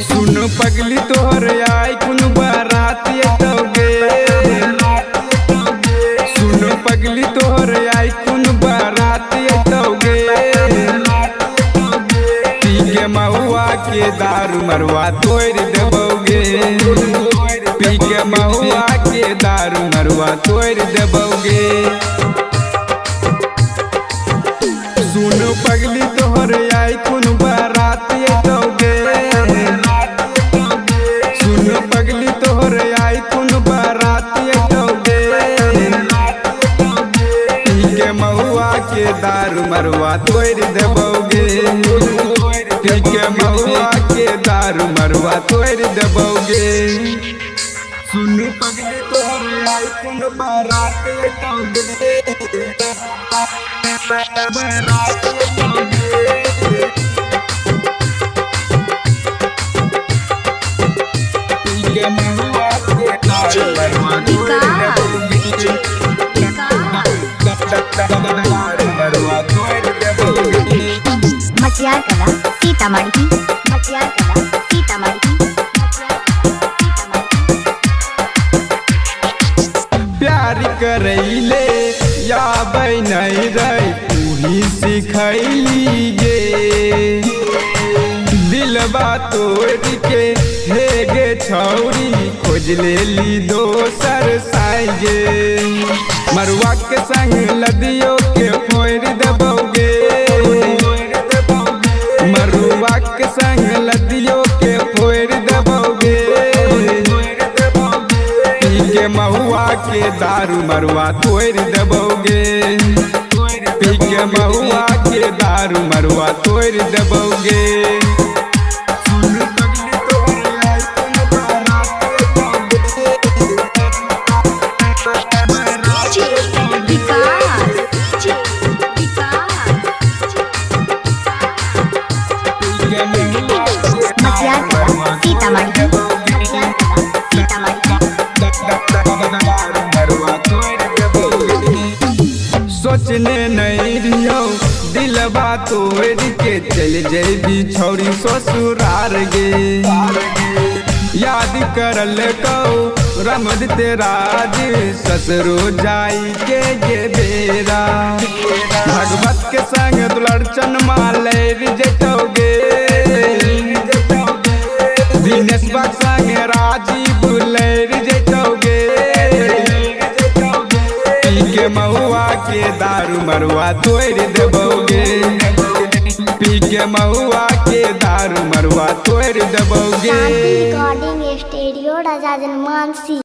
सुन पगली तोहर आई कुन बारात अतोगे। सुन पगली तोहर आई कुन बारात अतोगे। पी के महुआ के दारू मरवा तोड़ देबोगे। पी के महुआ के दारू मरवा तोड़ देबोगे। सुन पगली तोहर आई कुन बारात अतोगे। सुन पगली तोहर आई कुन बारात अतोगे। पी के महुआ के दारू मरवा तोड़ देबोगे। पी के महुआ के दारू मरवा तोड़ देबोगे। सुन पगली तोहर आई कुन बारात अतोगे। बारात अतोगे। मटियार कला सीतामढ़ी। मटियार कला सीतामढ़ी। प्यार करैले या नहीं रही तू ही सिखैली गे। दिलबा तोड़ के हे गे छौरी खोज लेली दोसर साइगे। मरुआ के संग लदियो के फोड़ देबोगे। मरुआ के संग लदियो के फोड़ देबोगे। पी के महुआ के दारू मरुआ तोड़ देबोगे। पी के महुआ के दारू मरुआ तोड़ देबोगे। मटियार कला सीतामढ़ी। सोचने नहीं रियो दिलबा तोड़ के चल जेबी छौरी ससुरार गे। याद करल कौ रमद तेराज ससुरो जाई के गे बेरा। भगवत के संग दुलड़चन मालैर जतोगे। दिनेश बाग संग राजीव लैर जतोगे। पी के महुआ के दारू मरवा तोड़ देबोगे। पी के महुआ के दारू मरवा तोड़ देबोगे। रिकॉर्डिंग स्टूडियो राजा जनमानसी।